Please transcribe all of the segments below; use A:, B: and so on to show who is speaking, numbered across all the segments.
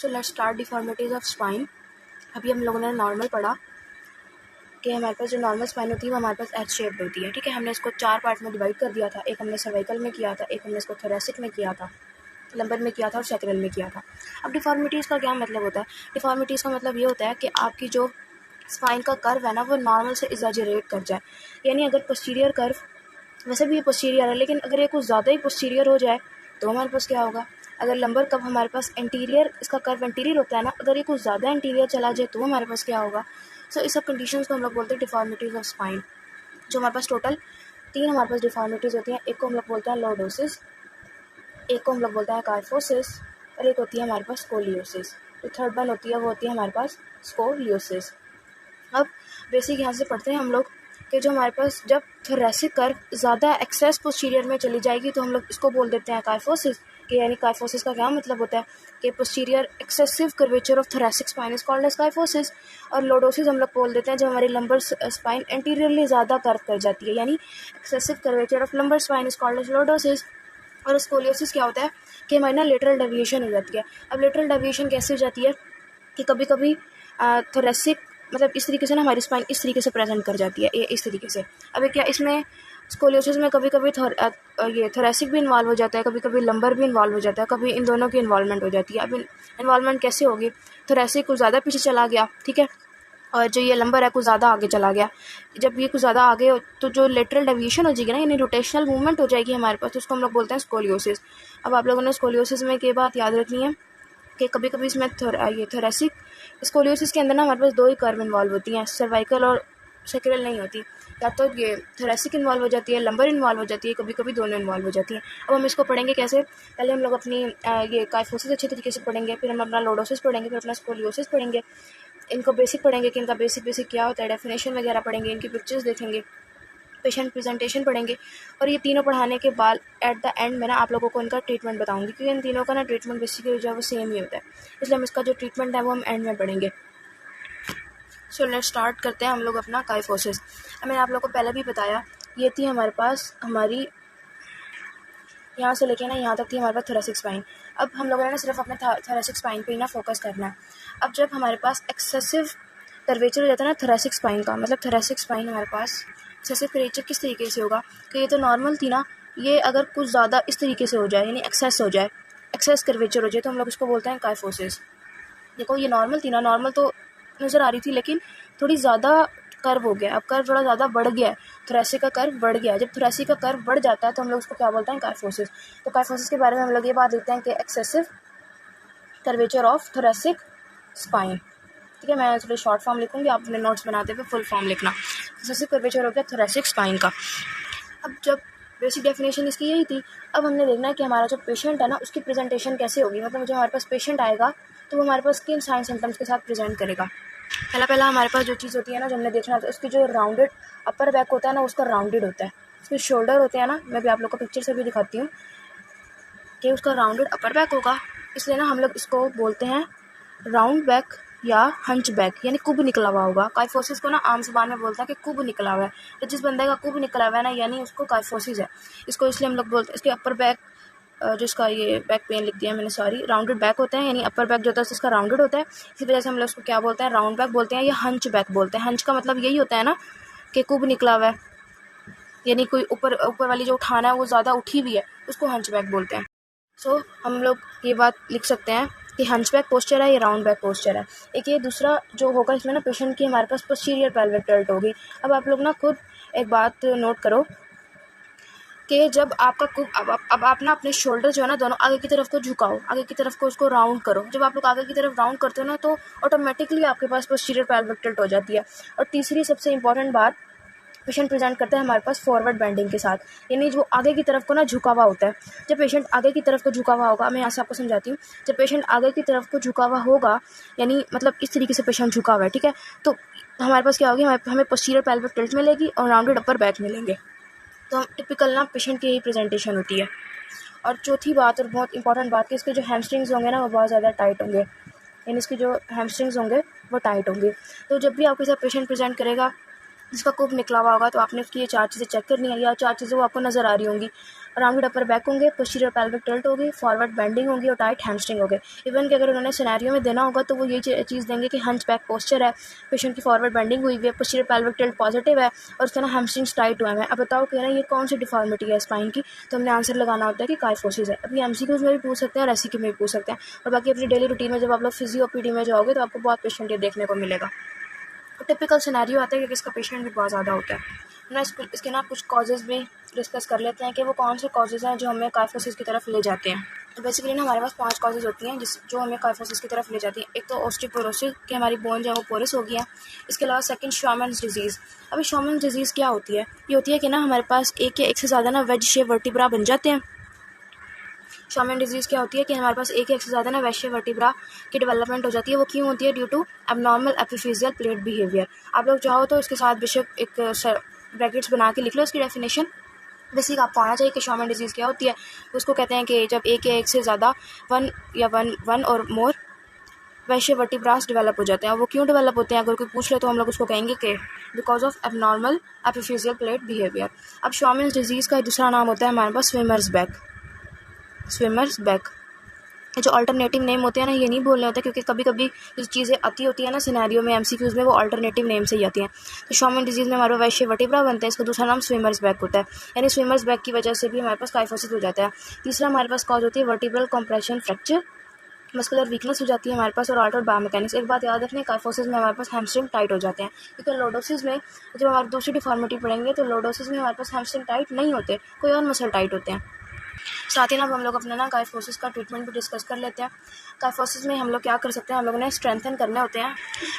A: So let's start deformities of spine. अभी हम लोगों ने नॉर्मल पढ़ा कि हमारे पास जो नॉर्मल स्पाइन होती है वो हमारे पास एच शेप्ड होती है। ठीक है, हमने इसको 4 पार्ट में डिवाइड कर दिया था। एक हमने सर्वाइकल में किया था, एक हमने इसको थोरेसिक में किया था, लंबर में किया था और सैक्रल में किया था। अब डिफॉर्मिटीज़ का क्या मतलब होता है? डिफॉर्मिटीज़ का मतलब ये होता है कि आपकी जो स्पाइन का कर्व है ना वो नॉर्मल से एग्जैजरेट कर जाए। यानी अगर पोस्टीरियर कर्व, वैसे भी ये पोस्टीरियर है, लेकिन अगर ये कुछ ज़्यादा ही पोस्टीरियर हो जाए तो हमारे पास क्या होगा? अगर लंबर कर्व हमारे पास एंटीरियर, इसका कर्व एंटीरियर होता है ना, अगर ये कुछ ज़्यादा एंटीरियर चला जाए तो हमारे पास क्या होगा? सो इस सब कंडीशंस को हम लोग बोलते हैं डिफॉर्मिटीज़ ऑफ स्पाइन। जो हमारे पास टोटल 3 हमारे पास डिफॉर्मिटीज़ होती हैं। एक को हम लोग बोलते हैं लॉर्डोसिस, एक को हम लोग बोलते हैं काइफोसिस और एक होती है हमारे पास स्कोलियोसिस। जो थर्ड वन होती है वो होती है हमारे पास स्कोलियोसिस। अब बेसिक यहाँ से पढ़ते हैं हम लोग कि जो हमारे पास जब थोरेसिक कर्व ज़्यादा एक्सेस पोस्टीरियर में चली जाएगी तो हम लोग इसको बोल देते हैं काइफोसिस। कि यानी काइफोसिस का क्या मतलब होता है कि posterior excessive curvature of thoracic spine is called as kyphosis. और लॉर्डोसिस हम लोग बोल देते हैं जब हमारी लंबर स्पाइन एंटीरियरली ज़्यादा कर्व कर जाती है, यानी excessive curvature of lumbar spine is called as lordosis. और स्कोलियोसिस क्या होता है कि हमारी ना लेटरल डेविएशन हो जाती है। अब लेटरल डेविएशन कैसे हो जाती है कि कभी कभी थोरेसिक मतलब इस तरीके से ना हमारी स्पाइन इस तरीके से प्रेजेंट कर जाती है, ये इस तरीके से। अभी क्या इसमें स्कोलियोसिस में कभी कभी ये थोरेसिक भी इन्वॉल्व हो जाता है, कभी कभी लंबर भी इन्वॉल्व हो जाता है, कभी इन दोनों की इन्वॉल्वमेंट हो जाती है। अब इन्वॉल्वमेंट कैसे होगी? थोरेसिक कुछ ज़्यादा पीछे चला गया, ठीक है, और जो ये लंबर है कुछ ज़्यादा आगे चला गया। जब ये कुछ ज़्यादा आगे हो तो जो लेटरल डेविएशन हो जाएगी ना, यानी रोटेशनल मूवमेंट हो जाएगी हमारे पास, तो उसको हम लोग बोलते हैं स्कोलियोसिस। अब आप लोगों ने स्कोलियोसिस में ये बात याद रखनी है कि कभी कभी इसमें ये थोरेसिक स्कोलियोसिस के अंदर ना हमारे पास 2 ही कर्व इन्वॉल्व होती हैं, सर्वाइकल और सैक्रल नहीं होती। या तो ये थोरेसिक इन्वॉल्व हो जाती है, लंबर इन्वॉल्व हो जाती है, कभी कभी दोनों इन्वॉल्व हो जाती हैं। अब हम इसको पढ़ेंगे कैसे? पहले हम लोग अपनी ये काइफोसिस अच्छे तरीके से पढ़ेंगे, फिर हम अपना लॉर्डोसिस पढ़ेंगे, फिर अपना स्कोलियोसिस पढ़ेंगे। इनको बेसिक पढ़ेंगे कि इनका बेसिक क्या होता है, डेफिनेशन वगैरह पढ़ेंगे, इनकी पिक्चर्स देखेंगे, पेशेंट प्रेजेंटेशन पढ़ेंगे। और ये तीनों पढ़ाने के बाद एट द एंड में ना आप लोगों को इनका ट्रीटमेंट बताऊंगी, क्योंकि इन तीनों का ना ट्रीटमेंट बेसिकली जो है वो सेम ही होता है, इसलिए हम इसका जो ट्रीटमेंट है वो हम एंड में पढ़ेंगे। सो लेट्स स्टार्ट करते हैं हम लोग अपना काइफोसिस। मैंने आप लोगों को पहले भी बताया, ये थी हमारे पास हमारी यहाँ से लेके ना यहाँ तक थी हमारे पास थोरेसिक स्पाइन। अब हम लोगों ने ना सिर्फ अपने थोरेसिक स्पाइन पे ही ना फोकस करना है। अब जब हमारे पास एक्सेसिव कर्वेचर हो जाता है ना थोरेसिक स्पाइन का, मतलब थोरेसिक स्पाइन हमारे पास एक्सेसिव कर्वेचर किस तरीके से होगा कि ये तो नॉर्मल थी ना, ये अगर कुछ ज़्यादा इस तरीके से हो जाए, यानी एक्सेस हो जाए, एक्सेस कर्वेचर हो जाए, तो हम लोग इसको बोलते हैं काइफोसिस। देखो ये नॉर्मल थी ना, नॉर्मल तो नज़र आ रही थी, लेकिन थोड़ी ज़्यादा कर्व हो गया, अब कर्व थोड़ा ज़्यादा बढ़ गया है, थोरेसिक का कर्व बढ़ गया है। जब थोरेसिक का कर्व बढ़ जाता है तो हम लोग उसको क्या बोलते हैं? काइफोसिस। तो काइफोसिस के बारे में हम लोग ये बात देखते हैं कि excessive curvature of thoracic spine. ठीक है, मैं थोड़ी शॉर्ट फॉर्म लिखूंगी, आप अपने नोट्स बनाते हुए फुल फॉर्म लिखना। एक्सेसिव कर्वेचर हो गया थोरेसिक स्पाइन का। अब जब बेसिक डेफिनेशन इसकी यही थी, अब हमने देखना है कि हमारा जो पेशेंट है ना उसकी प्रेजेंटेशन कैसे होगी। मतलब जो हमारे पास पेशेंट आएगा तो वो हमारे पास किन साइन सिम्टम्स के साथ प्रेजेंट करेगा। पहला हमारे पास जो चीज़ होती है ना, जो हमने देखना है, तो उसकी जो राउंडेड अपर बैक होता है ना उसका राउंडेड होता है। उसके शोल्डर होते हैं ना, मैं भी आप लोग को पिक्चर से भी दिखाती हूँ कि उसका राउंडेड अपर बैक होगा, इसलिए ना हम लोग इसको बोलते हैं राउंड बैक या हंच बैक, यानी कुब निकला हुआ होगा। काइफोसिस को ना आम जुबान में बोलता है कि कुब निकला हुआ है। तो जिस बंदे का कुब निकला हुआ है ना, यानी उसको काइफोसिस है। इसको इसलिए हम लोग बोलते हैं, इसके अपर बैक जिसका ये बैक पेन लिख दिया मैंने, सॉरी, राउंडेड बैक होते हैं, यानी अपर बैक जो होता है उसका राउंडेड होता है, इसी वजह से हम लोग उसको क्या बोलते हैं? राउंड बैक बोलते हैं या हंच बैक बोलते हैं। हंच का मतलब यही होता है ना कि कुब निकला हुआ है, यानी कोई ऊपर ऊपर वाली जो उठाना है वो ज़्यादा उठी हुई है, उसको हंच बैक बोलते हैं। सो हम लोग ये बात लिख सकते हैं कि हंच बैक पोस्चर है या राउंड बैक पोस्चर है। एक ये दूसरा जो होगा इसमें ना पेशेंट की हमारे पास पोस्टीरियर पेल्विक टिल्ट होगी। अब आप लोग ना खुद एक बात नोट करो कि जब आपका अब आप ना अपने शोल्डर जो है ना दोनों आगे की तरफ को झुकाओ, आगे की तरफ को उसको राउंड करो। जब आप लोग आगे की तरफ राउंड करते हो ना तो ऑटोमेटिकली आपके पास पोस्टीरियर पेल्विक टिल्ट हो जाती है। और तीसरी सबसे इंपॉर्टेंट बात, पेशेंट प्रेजेंट करता है हमारे पास फॉरवर्ड बेंडिंग के साथ, यानी जो आगे की तरफ को ना झुका हुआ होता है। जब पेशेंट आगे की तरफ को झुका हुआ होगा, मैं यहाँ से आपको समझाती हूँ, जब पेशेंट आगे की तरफ को झुका हुआ होगा, यानी मतलब इस तरीके से पेशेंट झुका हुआ है, ठीक है, तो हमारे पास क्या होगी? हमें पोस्टीरियर पेल्विक टिल्ट मिलेगी और राउंडेड अपर बैक मिलेंगे। तो हम टिपिकल ना पेशेंट की यही प्रेजेंटेशन होती है। और चौथी बात और बहुत इंपॉर्टेंट बात कि इसके जो हैमस्ट्रिंग्स होंगे ना वो बहुत ज़्यादा टाइट होंगे, यानी इसके जो हैमस्ट्रिंग्स होंगे वो टाइट होंगे। तो जब भी आपके साथ पेशेंट प्रेजेंट करेगा जिसका कुप निकला हुआ होगा तो आपने उसकी ये 4 चीज़ें चेक करनी है। या 4 चीज़ें वो आपको नज़र आ रही होंगी। राउंडेड अपर बैक होंगे, पोस्टीरियर पेल्विक टिल्ट होगी, फॉरवर्ड बेंडिंग होगी और टाइट हैमस्ट्रिंग होगे। इवन कि अगर उन्होंने सिनेरियो में देना होगा तो वो ये चीज़ देंगे कि हंच बैक पोस्चर है, पेशेंट की फॉरवर्ड बेंडिंग हुई है, पोस्टीरियर पेल्विक टिल्ट पॉजिटिव है और उसका ना हैमस्ट्रिंग्स टाइट हुआ है। अब बताओ कि ना ये कौन सी डिफॉर्मिटी है स्पाइन की, तो हमने आंसर लगाना होता है कि काइफोसिस है। अभी एमसीक्यूज में भी पूछ सकते हैं और एससीक्यू में भी पूछ सकते हैं। और बाकी अपनी डेली रूटीन में जब आप लोग फिजियो ओपीडी में जाओगे तो आपको बहुत पेशेंट ये देखने को मिलेगा। टिपिकल सिनेरियो आता है क्योंकि इसका पेशेंट भी बहुत ज़्यादा होता है ना। इसके ना कुछ कॉजेज़ भी डिस्कस कर लेते हैं कि वो कौन से कॉजेज़ हैं जो हमें काइफोसिस की तरफ ले जाते हैं। तो बेसिकली ना हमारे पास 5 कॉजेज़ होती हैं जो हमें काइफोसिस की तरफ ले जाती हैं। एक तो ऑस्टियोपोरोसिस कि हमारी बोन जो है वो पोरस हो गई है। इसके अलावा सेकंड शॉमन्स डिजीज़। अभी शॉमन्स डिजीज़ क्या होती है? ये होती है कि ना हमारे पास एक या एक से ज़्यादा ना वेज शेप वर्टिब्रा बन जाते हैं। शॉमन डिजीज़ क्या होती है कि हमारे पास एक या एक से ज़्यादा ना वैश्य वर्टिब्रा की डेवलपमेंट हो जाती है। वो क्यों होती है? Due to abnormal epiphyseal plate behaviour. आप लोग चाहो तो इसके साथ बेशक एक ब्रैकेट्स बना के लिख लो इसकी डेफिनेशन। बेसिक आपको आना चाहिए कि शॉमन डिजीज़ क्या होती है। उसको कहते हैं कि जब एक या एक से ज़्यादा वन और मोर वैश्य वर्टिब्रास डेवलप हो जाते हैं। वो क्यों डेवलप होते हैं अगर कोई पूछ ले तो हम लोग उसको कहेंगे कि because of abnormal epiphyseal plate behaviour. अब शॉमन डिजीज़ का दूसरा नाम होता है हमारे पास स्विमर्स बैक। जो अल्टरनेटिव नेम होते हैं ना, ये नहीं बोलने होते क्योंकि कभी कभी जो चीज़ें आती होती है ना सिनेरियो में एमसीक्यूज में, वो अल्टरनेटिव नेम से ही आती हैं। तो शॉमन डिजीज़ में हमारे वैश्य वर्टिब्रा बनते हैं, इसका दूसरा नाम स्विमर्स बैक होता है। यानी स्विमर्स बैक की वजह से भी हमारे पास काइफोसिस हो जाता है। तीसरा हमारे पास कॉज होती है vertebral compression fracture, muscular weakness हो जाती है हमारे पास और अल्टर्ड बायोमैकेनिक्स। एक बात याद रखनी, काइफोसिस में हमारे पास हैमस्ट्रिंग टाइट हो जाते हैं। क्योंकि लोडोसिस में जब हमारी दूसरी डिफॉर्मिटी पढ़ेंगे तो लोडोसिस में हमारे पास हैमस्ट्रिंग टाइट नहीं होते, कोई और मसल टाइट होते हैं। साथ ही ना अब हम लोग अपना ना काइफोसिस का ट्रीटमेंट भी डिस्कस कर लेते हैं। काइफोसिस में हम लोग क्या कर सकते हैं, हम लोगों ने स्ट्रेंथन करने होते हैं।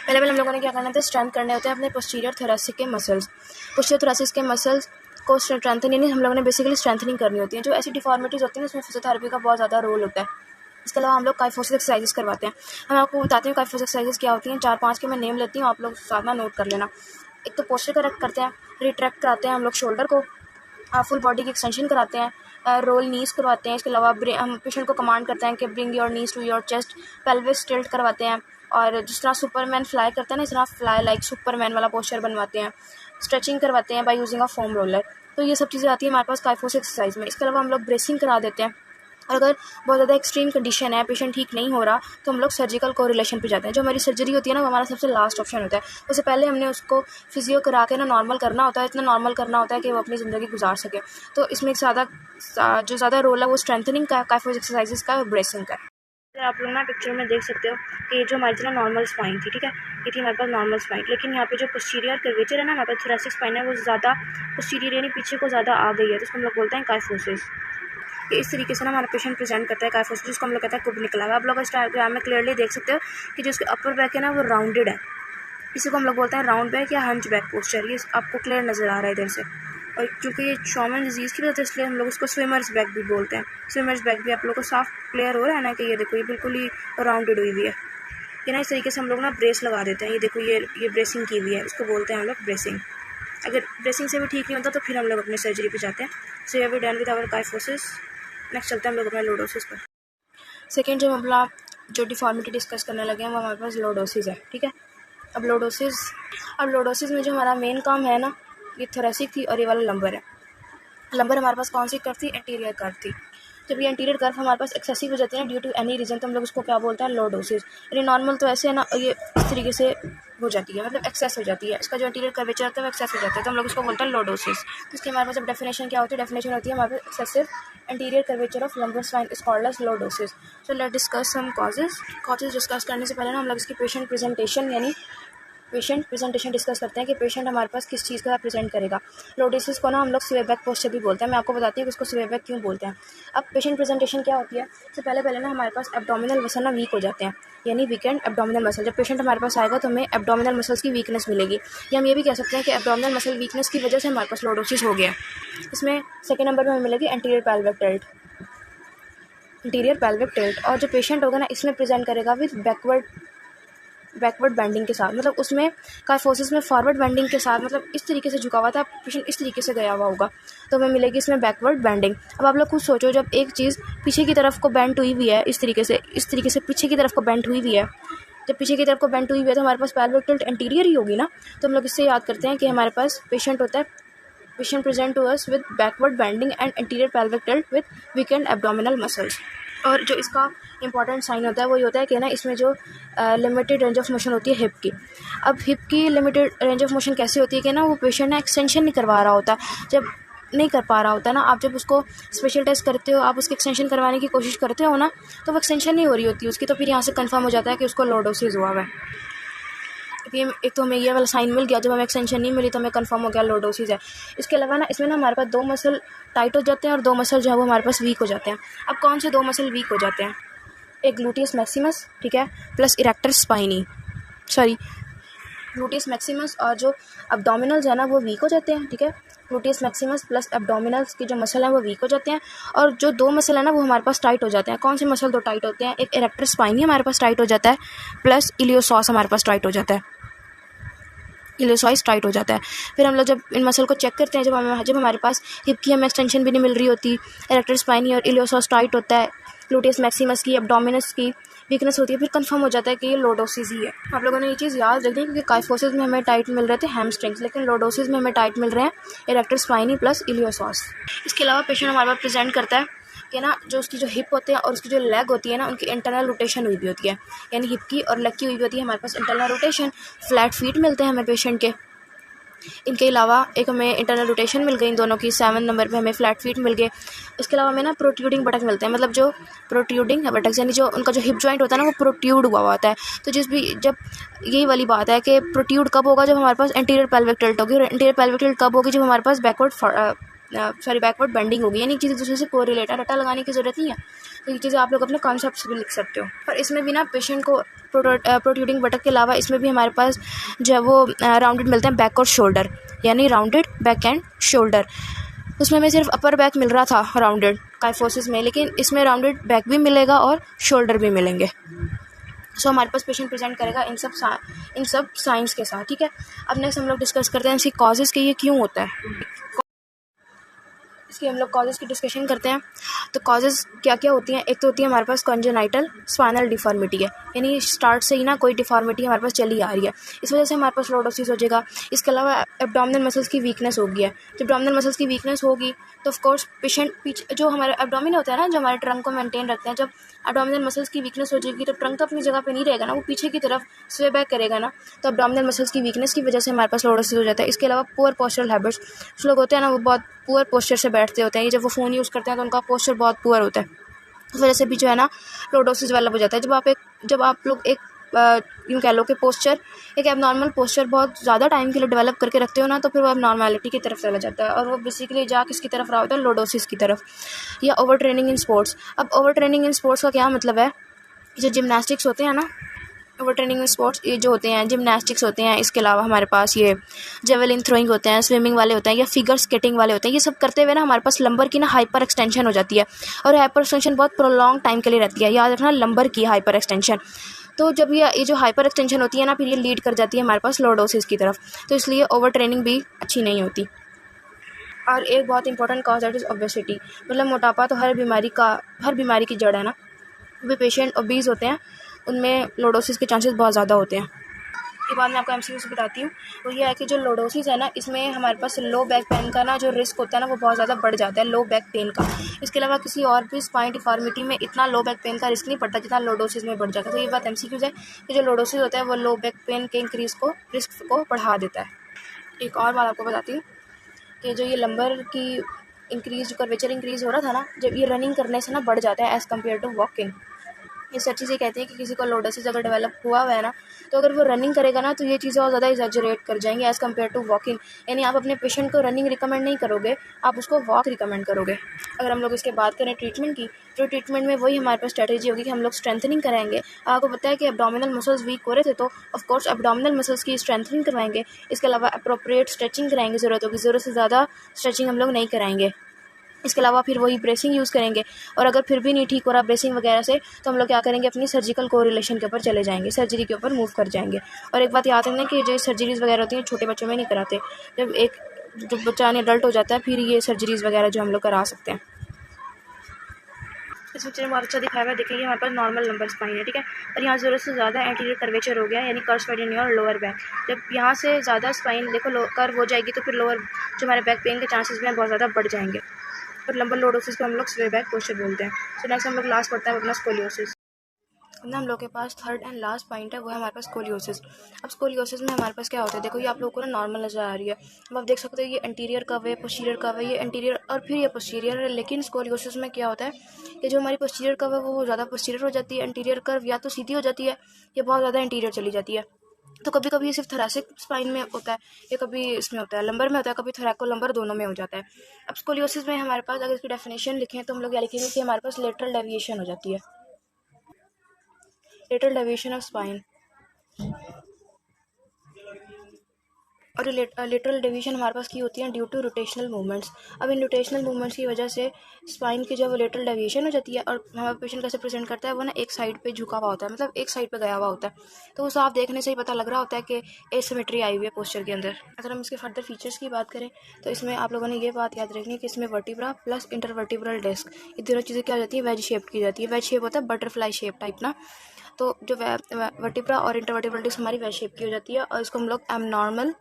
A: पहले हम लोगों ने क्या करना होता है, स्ट्रेंथ करने होते हैं अपने पोस्टीरियर थोरैसिक के मसल्स। पोस्टीरियर थोरैसिक के मसल्स को स्ट्रेंथन यानी हम लोगों ने बेसिकली स्ट्रेंथनिंग करनी होती है। जो ऐसी डिफॉर्मिटीज़ होती हैं उसमें फिजियोथेरेपी का बहुत ज़्यादा रोल होता है। इसके अलावा हम लोग काइफोसिस एक्सरसाइजेस करवाते हैं। हम आपको बताते हैं काइफोसिस एक्सरसाइजेस क्या होती हैं। 4-5 के मैं नेम लेती हूँ, आप लोग साथ में नोट कर लेना। एक तो पोस्चर करेक्ट करते हैं, रिट्रैक्ट कराते हैं हम लोग शोल्डर को, फुल बॉडी की एक्सटेंशन कराते हैं, रोल नीज करवाते हैं। इसके अलावा हम पेशेंट को कमांड करते हैं कि bring your knees to your chest, pelvis tilt करवाते हैं। और जिस तरह सुपरमैन फ्लाई करते हैं ना, इस तरह फ्लाई लाइक सुपरमैन वाला पोस्चर बनवाते हैं। स्ट्रेचिंग करवाते हैं by using a foam roller. तो ये सब चीज़ें आती है हमारे पास काइफोसिस एक्सरसाइज में। इसके अलावा हम लोग ब्रेसिंग करा देते हैं। और अगर बहुत ज़्यादा एक्सट्रीम कंडीशन है, पेशेंट ठीक नहीं हो रहा, तो हम लोग सर्जिकल कोरिलेशन पे जाते हैं। जो हमारी सर्जरी होती है ना, वो हमारा सबसे लास्ट ऑप्शन होता है। उससे पहले हमने उसको फिजियो करा के ना नॉर्मल करना होता है, इतना नॉर्मल करना होता है कि वो अपनी ज़िंदगी गुजार सके। तो इसमें एक जो ज़्यादा रोल है वो स्ट्रेंथनिंग का, काइफोसिस एक्सरसाइजेस का और ब्रेसिंग का। अगर आप लोग ना पिक्चर में देख सकते हो कि ये जो हमारी थी ना नॉर्मल स्पाइन थी, ठीक है, ये थी हमारे पास नॉर्मल स्पाइन। लेकिन यहाँ पे जो पोस्टीरियर कर्वेचर है ना, हमारे पास थोरैसिक स्पाइन है, वो ज़्यादा पोस्टीरियर यानी पीछे को ज़्यादा आ गई है, तो उसको हम लोग बोलते हैं काइफोसिस। इस तरीके से ना हमारा पेशेंट प्रेजेंट करता है काइफोसिस, जिसको हम लोग कहते हैं कुब निकला हुआ। आप लोग इस डायग्राम में क्लियरली देख सकते हो कि जो उसके अपर बैक है ना वो राउंडेड है, इसी को हम लोग बोलते हैं राउंड बैक या हंच बैक पोस्चर। ये आपको क्लियर नज़र आ रहा है इधर से। और क्योंकि ये शॉमन डिजीज़ की वजह से इसलिए हम लोग इसको स्विमर्स बैक भी बोलते हैं। स्विमर्स बैक भी आप लोग को साफ क्लियर हो रहा है ना कि ये देखो ये बिल्कुल ही राउंडेड हुई हुई है। ये ना इस तरीके से हम लोग ना ब्रेस लगा देते हैं। ये देखो ये ब्रेसिंग की हुई है, इसको बोलते हैं हम लोग ब्रेसिंग। अगर ब्रेसिंग से भी ठीक नहीं होता तो फिर हम लोग अपनी सर्जरी पे जाते हैं। सो ये we done with our kyphosis. Next चलते हैं हम लोग अपना लोडोसिस पर। सेकेंड जो हम जो डिफॉर्मिटी डिस्कस करने लगे हैं वो हमारे पास लोडोसिस है, ठीक है। अब लोडोसिस में जो हमारा मेन काम है ना, ये थोरैसिक थी और ये वाला लंबर है। लंबर हमारे पास कौन सी कर्व थी? एंटीरियर कर्व थी। जब ये एंटीरियर कर्व हमारे पास एक्सेसिव हो जाती है ड्यू टू एनी रीजन, तो हम लोग उसको क्या बोलते हैं? लोडोसिस। यानी नॉर्मल तो ऐसे है ना, ये इस तरीके से हो जाती है, मतलब एक्सेस हो जाती है। इसका जो एंटीरियर कर्वेचर होता है वो एक्सेस हो जाता है, तो हम लोग उसको बोलते हैं लोडोसिस। तो इसकी हमारे पास जब डेफिनेशन क्या होती है? डेफिनेशन होती है हमारे पास excessive anterior curvature of lumbar spine is called as lordosis. So let's discuss some causes discuss करने से पहले ना हम लोग इसकी पेशेंट प्रेजेंटेशन डिस्कस करते हैं कि पेशेंट हमारे पास किस चीज़ का प्रेजेंट करेगा। लोडोसिस को ना हम लोग स्वे बैक पोस्चर भी बोलते हैं। मैं आपको बताती हूँ कि उसको स्वे बैक क्यों बोलते हैं। अब पेशेंट प्रेजेंटेशन क्या होती है? सबसे पहले ना हमारे पास एब्डोमिनल मसल ना वीक हो जाते हैं, यानी वीकेंड एब्डोमिनल मसल। जब पेशेंट हमारे पास आएगा तो हमें एब्डोमिनल मसल्स की वीकनेस मिलेगी, या हम ये भी कह सकते हैं कि एब्डोमिनल मसल वीकनेस की वजह से हमारे पास लोडोसिस हो गया। इसमें सेकेंड नंबर पर हमें मिलेगी एंटीरियर पेल्विक टिल्ट। और जो पेशेंट होगा ना इसमें प्रेजेंट करेगा विद बैकवर्ड बेंडिंग के साथ। मतलब उसमें काइफोसिस में फॉरवर्ड बेंडिंग के साथ, मतलब इस तरीके से झुका हुआ था पेशेंट, इस तरीके से गया हुआ होगा, तो हमें मिलेगी इसमें बैकवर्ड बेंडिंग। अब आप लोग खुद सोचो, जब एक चीज़ पीछे की तरफ को बेंट हुई हुई है, इस तरीके से पीछे की तरफ को बेंट हुई हुई है, जब पीछे की तरफ को बेंट हुई हुई है तो हमारे पास पेल्विक टिल्ट एंटीरियर ही होगी ना। तो हम लोग इससे याद करते हैं कि हमारे पास पेशेंट होता है, patient present to us with backward bending and anterior pelvic tilt with weakened abdominal muscles. और जो इसका इंपॉर्टेंट साइन होता है वो ये होता है कि ना इसमें जो लिमिटेड रेंज ऑफ मोशन होती है हिप की। अब हिप की लिमिटेड रेंज ऑफ मोशन कैसे होती है कि ना वो पेशेंट ना एक्सटेंशन नहीं करवा रहा होता, जब नहीं कर पा रहा होता ना, आप जब उसको स्पेशल टेस्ट करते हो, आप उसकी एक्सटेंशन करवाने की कोशिश करते हो ना, तो वो एक्सटेंशन नहीं हो रही होती उसकी, तो फिर यहाँ से कंफर्म हो जाता है कि उसको लोडोसिस हुआ हुआ है। एक तो हमें ये वाला साइन मिल गया, जब हमें एक्सटेंशन नहीं मिली तो हमें कंफर्म हो गया लोडोसिस है। इसके अलावा ना इसमें ना हमारे पास 2 मसल टाइट हो जाते हैं और 2 मसल जो है वो हमारे पास वीक हो जाते हैं। अब कौन से 2 मसल वीक हो जाते हैं? एक ग्लूटियस मैक्सिमस, ठीक है, plus erector spinae, gluteus maximus और जो एब्डोमिनल्स है ना वो वीक हो जाते हैं, ठीक है। ग्लूटियस मैक्सिमस प्लस एब्डोमिनल्स की जो मसल है वो वीक हो जाते हैं, और जो 2 मसल है ना वो हमारे पास टाइट हो जाते हैं। कौन से मसल 2 टाइट होते हैं? एक इरेक्टर स्पाइनी हमारे पास टाइट हो जाता है, प्लस इलियोसॉस हमारे पास टाइट हो जाता है, इलियोसॉस टाइट हो जाता है। फिर हम लोग जब इन मसल को चेक करते हैं, जब हमारे पास हिप की हमें एक्सटेंशन भी नहीं मिल रही होती, इरेक्टर स्पाइनी और इलियोसॉस टाइट होता है, ग्लूटियस मैक्सिमस की एब्डोमिनस की वीकनेस होती है, फिर कंफर्म हो जाता है कि ये लोडोसिस ही है। आप लोगों ने ये चीज़ याद रखनी है, क्योंकि काइफोसिस में हमें टाइट मिल रहे थे हैमस्ट्रिंग्स, लेकिन लोडोसिस में हमें टाइट मिल रहे हैं इरेक्टर स्पाइनी प्लस इलियोसॉस। इसके अलावा पेशेंट हमारे पास प्रेजेंट करता है कि ना जो उसकी जो हिप होते हैं और उसकी जो लेग होती है ना, उनकी इंटरनल रोटेशन हुई भी होती है, यानी हिप की और लेग की हुई भी होती है हमारे पास इंटरनल रोटेशन। फ्लैट फीट मिलते हैं हमें पेशेंट के। इनके अलावा एक हमें इंटरनल रोटेशन मिल गई, इन दोनों की 7 नंबर पे हमें फ्लैट फीट मिल गए। इसके अलावा हमें ना प्रोट्रूडिंग बटक मिलते हैं, मतलब जो प्रोट्रूडिंग बटक्स यानी जो उनका जो हिप जॉइंट होता है ना वो प्रोट्रूड हुआ होता है। तो जब यही वाली बात है कि प्रोट्रूड कब होगा? जब हमारे पास एंटीरियर पेल्विक टिल्ट होगी, और एंटीरियर पेल्विक टिल्ट कब होगी? जब हमारे पास बैकवर्ड बेंडिंग होगी, यानी चीज़ें दूसरे से कोरिलेटेड, रटा लगाने की जरूरत नहीं है। तो ये चीज़ें आप लोग अपने कॉन्सेप्ट से भी लिख सकते हो। और इसमें भी ना पेशेंट को प्रोट्रूडिंग बटक के अलावा इसमें भी हमारे पास जो है वो राउंडेड मिलते हैं बैक और शोल्डर, यानी राउंडेड बैक एंड शोल्डर। उसमें हमें सिर्फ अपर बैक मिल रहा था राउंडेड काइफोसिस में, लेकिन इसमें राउंडेड बैक भी मिलेगा और शोल्डर भी मिलेंगे। सो हमारे पास पेशेंट प्रेजेंट करेगा इन सब साइंस के साथ, ठीक है। अब नेक्स्ट हम लोग डिस्कस करते हैं इसकी कॉजेज़ के, ये क्यों होता है, इसकी हम लोग कॉजेज़ की डिस्कशन करते हैं। तो कॉजेज़ क्या क्या होती हैं? एक तो होती है हमारे पास कॉन्जेनाइटल स्पाइनल डिफॉर्मिटी है, यानी स्टार्ट से ही ना कोई डिफॉर्मिटी हमारे पास चली आ रही है, इस वजह से हमारे पास लोडोसिस हो जाएगा। इसके अलावा एब्डोमिनल मसल्स की वीकनेस होगी है। जब एब्डोमिनल मसल्स की वीकनेस होगी तो ऑफकोर्स पेशेंट पीछे जो हमारे एब्डोमिन होता है ना, जो हमारे ट्रंक को मेंटेन रखते हैं, जब एब्डोमिनल मसल्स की वीकनेस हो जाएगी तो ट्रंक तो अपनी जगह पे नहीं रहेगा ना, वो पीछे की तरफ स्वे बैक करेगा ना, तो एब्डोमिनल मसल्स की वीकनेस की वजह से हमारे पास लोडोसिस हो जाता है। इसके अलावा पुअर पोस्चरल हैबिट्स, कुछ लोग होते हैं ना वो बहुत पुअर पोस्चर से बैठते होते हैं, जब वो फ़ोन यूज़ करते हैं तो उनका पोस्चर बहुत पुअर होता है, उस वजह से भी जो है ना लोडोसिस डेवलप हो जाता है। जब आप लोग एक यूँ कह लो कि एक एबनॉर्मल पोस्चर बहुत ज़्यादा टाइम के लिए डेवलप करके रखते हो ना, तो फिर वो एबनॉर्मलिटी की तरफ चला जाता है, और वो बेसिकली जा किसकी तरफ रहा होता है? लोडोसिस की तरफ, या ओवर ट्रेनिंग इन स्पोर्ट्स। अब ओवर ट्रेनिंग इन स्पोर्ट्स का क्या मतलब है? जो जिमनास्टिक्स होते हैं ना, ओवर ट्रेनिंग इन स्पोर्ट्स ये जो होते हैं जिमनास्टिक्स होते हैं, इसके अलावा हमारे पास ये जेवलिन थ्रोइंग होते हैं, स्विमिंग वाले होते हैं, या फिगर स्केटिंग वाले होते हैं। ये सब करते हुए ना हमारे पास लंबर की ना हाइपर एक्सटेंशन हो जाती है, और हाइपर एक्सटेंशन बहुत प्रोलॉन्ग टाइम के लिए रहती है, याद रखना लंबर की हाइपर एक्सटेंशन। तो जब ये जो हाइपर एक्सटेंशन होती है ना, फिर ये लीड कर जाती है हमारे पास लोडोसिस की तरफ, तो इसलिए ओवर ट्रेनिंग भी अच्छी नहीं होती। और एक बहुत important cause that is obesity, मतलब मोटापा तो हर बीमारी की जड़ है ना। वे पेशेंट ओबीज होते हैं उनमें लोडोसिस के चांसेस बहुत ज़्यादा होते हैं। ये बात मैं आपको एमसीक्यू से बताती हूँ, वो ये है कि जो लोडोसिस है ना, इसमें हमारे पास लो बैक पेन का ना जो रिस्क होता है ना वो बहुत ज़्यादा बढ़ जाता है, लो बैक पेन का। इसके अलावा किसी और भी स्पाइन डिफॉर्मिटी में इतना लो बैक पेन का रिस्क नहीं पड़ता जितना लोडोसिस में बढ़ जाता है। तो ये बात एमसीक्यूज़ है कि जो लोडोसिस होता है वो लो बैक पेन के रिस्क को बढ़ा देता है। एक और बात आपको बताती हूँ कि जो ये लंबर की जो कर्वेचर इंक्रीज़ हो रहा था ना, जब ये रनिंग करने से ना बढ़ जाता है एज़ कम्पेयर टू वॉकिंग। ये सब चीज़ें कहते हैं कि किसी को लोडोसिस अगर डेवलप हुआ है ना, तो अगर वो रनिंग करेगा ना तो ये चीज़ें और ज़्यादा एग्जैजरेट कर जाएंगी एज़ कम्पेयर टू वॉकिंग। यानी आप अपने पेशेंट को रनिंग रिकमेंड नहीं करोगे, आप उसको वॉक रिकमेंड करोगे। अगर हम लोग इसके बात करें ट्रीटमेंट की, तो ट्रीटमेंट में वही हमारे पास स्ट्रेटेजी होगी कि हम लोग स्ट्रेंथनिंग कराएंगे। आपको पता है कि एब्डोमिनल मसल्स वीक हो रहे थे, तो ऑफकोर्स एब्डोमिनल मसल्स की स्ट्रेंथनिंग करवाएंगे। इसके अलावा अप्रोप्रिएट स्ट्रेचिंग कराएंगे, ज़रूरत होगी, ज़रूरत से ज़्यादा स्ट्रेचिंग हम लोग नहीं कराएंगे। इसके अलावा फिर वही ब्रेसिंग यूज़ करेंगे, और अगर फिर भी नहीं ठीक हो रहा ब्रेसिंग वगैरह से, तो हम लोग क्या करेंगे, अपनी सर्जिकल कोरिलेशन के ऊपर चले जाएंगे, सर्जरी के ऊपर मूव कर जाएंगे। और एक बात याद रखना कि जो सर्जरीज़ वगैरह होती हैं छोटे बच्चों में नहीं कराते, जब बच्चा अडल्ट हो जाता है फिर ये सर्जरीज़ वगैरह जो हम लोग करा सकते हैं। इस पिक्चर में बहुत अच्छा दिखाया हुआ है। देखिए हमारे पास नॉर्मल लंबर स्पाइन है, ठीक है, और यहाँ ज़रूरत से ज़्यादा एंटीरियर कर्वेचर हो गया, यानी curve spine in your lower back. जब यहाँ से ज़्यादा स्पाइन देखो कर्व हो जाएगी तो फिर लोअर जो हमारे बैक पेन के चांसेस भी हैं बहुत ज़्यादा बढ़ जाएंगे, और लंबर लॉर्डोसिस को हम लोग स्वे बैक पोस्चर बोलते हैं। सो नेक्स्ट हम लोग लास्ट पढ़ते हैं अपना स्कोलियोसिस। अब हम लोग के पास थर्ड एंड लास्ट पॉइंट है, वो है हमारे पास स्कोलियोसिस। अब स्कोलियोसिस में हमारे पास क्या होता है, देखो ये आप लोगों को ना नॉर्मल नजर आ रही है, अब आप देख सकते हो ये एंटीरियर कर्व है, पोस्टीरियर कर्व है, ये एंटीरियर और फिर ये पोस्टीरियर है। लेकिन स्कोलियोसिस में क्या होता है कि जो हमारी पोस्टीरियर कर्व है वो ज़्यादा पोस्टीरियर हो जाती है, एंटीरियर कर्व या तो सीधी हो जाती है या बहुत ज़्यादा एंटीरियर चली जाती है। तो कभी कभी ये सिर्फ थोरेसिक स्पाइन में होता है या कभी इसमें होता है लंबर में होता है, कभी थोरैको लंबर दोनों में हो जाता है। अब स्कोलियोसिस में हमारे पास अगर इसकी डेफिनेशन लिखें तो हम लोग क्या लिखेंगे कि हमारे पास लेटरल डेविएशन हो जाती है, लेटरल डेविएशन ऑफ स्पाइन। और लेटरल डेविएशन हमारे पास की होती है ड्यू टू रोटेशनल मूवमेंट्स। अब इन रोटेशनल मूवमेंट्स की वजह से स्पाइन की जब लेटरल डेविएशन हो जाती है, और हमारा पेशेंट कैसे प्रेजेंट करता है, वो ना एक साइड पे झुका हुआ होता है, मतलब एक साइड पे गया हुआ होता है, तो वो साफ देखने से ही पता लग रहा होता है कि एसिमेट्री आई हुई है पोस्चर के अंदर। अगर हम इसके फर्दर फीचर्स की बात करें तो इसमें आप लोगों ने ये बात याद रखनी है कि इसमें वर्टिब्रा प्लस इंटरवर्टिब्रल डिस्क, ये दोनों चीज़ें क्या हो जाती है, वेज शेप की जाती है। वेज शेप होता है बटरफ्लाई शेप टाइप ना, तो जो वर्टिब्रा और इंटरवर्टिब्रल डिस्क हमारी वेज शेप की हो जाती है, और इसको हम लोग एबनॉर्मल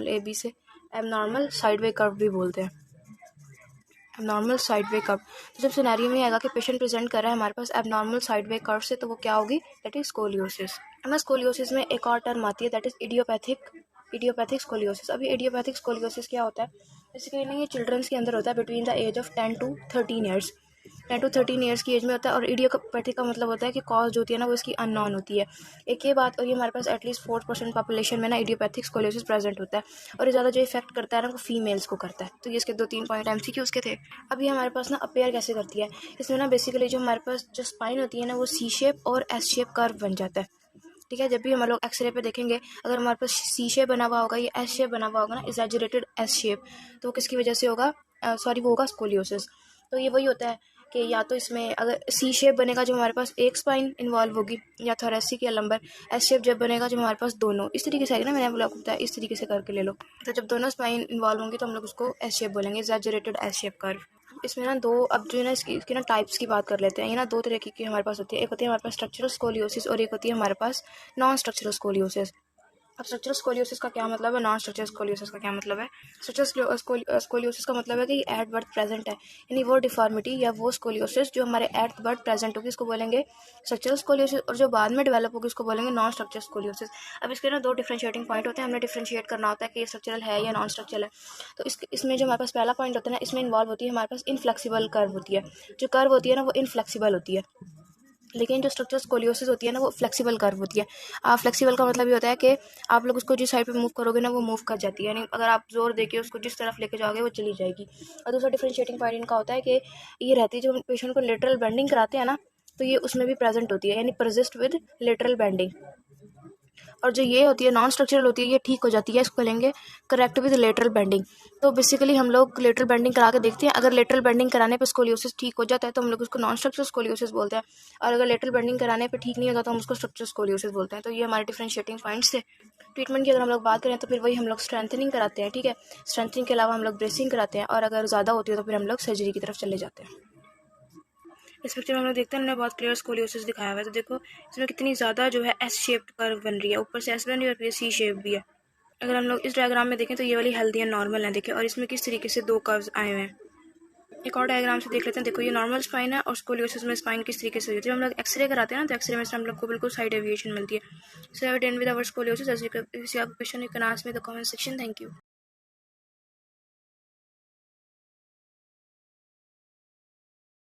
A: ए बी से एबनॉर्मल साइडवे कर्व भी बोलते हैं, एबनॉर्मल साइडवे कर्व। तो जब सिनेरियो में आएगा कि पेशेंट प्रेजेंट कर रहा है हमारे पास एबनॉर्मल साइडवे कर्व से, तो वो क्या होगी, दैट इज स्कोलियोसिस। हमें स्कोलियोसिस में एक और टर्म आती है, दैट इज इडियोपैथिक स्कोलियोसिस। अभी इडियोपैथिक स्कोलियोसिस क्या होता है, बेसिकली नहीं, ये चिल्ड्रंस के अंदर होता है between the age of 10 to 13 years, 10 to 13 years की एज में होता है। और इडियोपैथिक का मतलब होता है कि कॉज जो होती है ना वो इसकी अननोन होती है, एक ये बात। और ये हमारे पास एटलीस्ट 4% पॉपुलेशन में ना इडियोपैथिक स्कोलियोसिस प्रेजेंट होता है, और ये ज़्यादा जो इफेक्ट करता है ना वो फीमेल्स को करता है। तो ये इसके 2-3 पॉइंट MCQs के थे। अभी हमारे पास ना अपेयर कैसे करती है, इसमें ना बेसिकली जो हमारे पास जो स्पाइन होती है ना वो C शेप और S शेप कर्व बन जाता है, ठीक है। जब भी हम लोग एक्सरे पे देखेंगे अगर हमारे पास C शेप बना हुआ होगा या S शेप बना हुआ होगा ना, एग्जैजरेटेड S शेप, तो वो किसकी वजह से होगा, वो होगा स्कोलियोसिस। तो ये वही होता है कि या तो इसमें अगर C शेप बनेगा जो हमारे पास एक स्पाइन इन्वॉल्व होगी, या थोरेसिक या लंबर। S शेप जब बनेगा जो हमारे पास दोनों, इस तरीके से आएगा ना, मैंने बोला होता है इस तरीके से करके ले लो। तो जब दोनों स्पाइन इन्वॉल्व होंगे तो हम लोग उसको S शेप बोलेंगे, एग्जैजरेटेड S शेप कर्व। इसमें ना दो, अब जो है ना इसकी ना टाइप्स की बात कर लेते हैं। ये ना दो तरह की हमारे पास होती है, एक होती है हमारे पास स्ट्रक्चरल स्कोलियोसिस और एक होती है हमारे पास नॉन स्ट्रक्चरल स्कोलियोसिस। अब स्ट्रक्चरल स्कोलियोसिस का क्या मतलब है, नॉन स्ट्रक्चरल स्कोलियोसिस का क्या मतलब है। स्ट्रक्चरल स्कोलियोसिस का मतलब है कि एट बर्थ प्रेजेंट है, यानी वो डिफॉर्मिटी या वो स्कोलियोसिस जो हमारे एट बर्थ प्रेजेंट होगी उसको बोलेंगे स्ट्रक्चरल स्कोलियोसिस, और जो बाद में डेवलप होगी उसको बोलेंगे नॉन स्ट्रक्चरल स्कोलियोसिस। अब इसके ना दो डिफरेंशिएटिंग पॉइंट होते हैं, हमने डिफरेंशिएट करना होता है कि ये स्ट्रक्चरल है या नॉन स्ट्रक्चरल है। तो इसमें जो हमारे पास पहला पॉइंट होता है ना, इसमें इन्वॉल्व होती है हमारे पास इनफ्लेक्सिबल कर्व होती है, जो कर्व होती है ना वो इनफ्लेक्सिबल होती है। लेकिन जो स्ट्रक्चरल स्कोलियोसिस होती है ना वो फ्लेक्सिबल कर्व होती है। फ्लेक्सिबल का मतलब ये होता है कि आप लोग उसको जिस साइड पे मूव करोगे ना वो मूव कर जाती है, यानी अगर आप जोर देके उसको जिस तरफ लेके जाओगे वो चली जाएगी। और दूसरा डिफरेंशिएटिंग पॉइंट इनका होता है कि ये रहती है, जो पेशेंट को लेटरल बेंडिंग कराते हैं ना तो ये उसमें भी प्रेजेंट होती है, यानी परसिस्ट विद लेटरल बेंडिंग। और जो ये होती है नॉन स्ट्रक्चरल होती है ये ठीक हो जाती है, इसको लेंगे करेक्ट विद लेटरल बेंडिंग। तो बेसिकली हम लोग लेटरल बेंडिंग करा के देखते हैं, अगर लेटरल बेंडिंग कराने पे स्कोलियोसिस ठीक हो जाता है तो हम लोग उसको नॉन स्ट्रक्चरल स्कोलियोसिस बोलते हैं, और अगर लेटरल बेंडिंग कराने पे ठीक नहीं होता तो हम उसको स्ट्रक्चरल स्कोलियोसिस बोलते हैं। तो ये हमारे डिफरेंशिएटिंग पॉइंट्स थे। ट्रीटमेंट की अगर हम लोग बात करें तो फिर वही हम लोग स्ट्रेंथनिंग कराते हैं, ठीक है। स्ट्रेंथनिंग के अलावा हम लोग ब्रेसिंग कराते हैं, और अगर ज़्यादा होती है तो फिर हम लोग सर्जरी की तरफ चले जाते हैं। इस पिक्चर में हम लोग देखते हैं हमने बहुत क्लियर स्कोलियोसिस दिखाया हुआ है। तो देखो इसमें कितनी ज़्यादा जो है S शेप्ड कर्व बन रही है, ऊपर से S बन रही है और फिर C शेप भी है। अगर हम लोग इस डायग्राम में देखें तो ये वाली हेल्दी एंड नॉर्मल है, देखिए, और इसमें किस तरीके से दो कर्व्स आए हुए हैं। एक और डायग्राम से देख लेते हैं, देखो ये नॉर्मल स्पाइन है और स्कोलियोसिस में स्पाइन किस तरीके से होती है। जब हम लोग एक्सरे कराते हैं ना तो एक्सरे में से हम लोग को बिल्कुल साइड डेविएशन मिलती है। So have done with our scoliosis. As you question you can ask me the comment section. Thank you.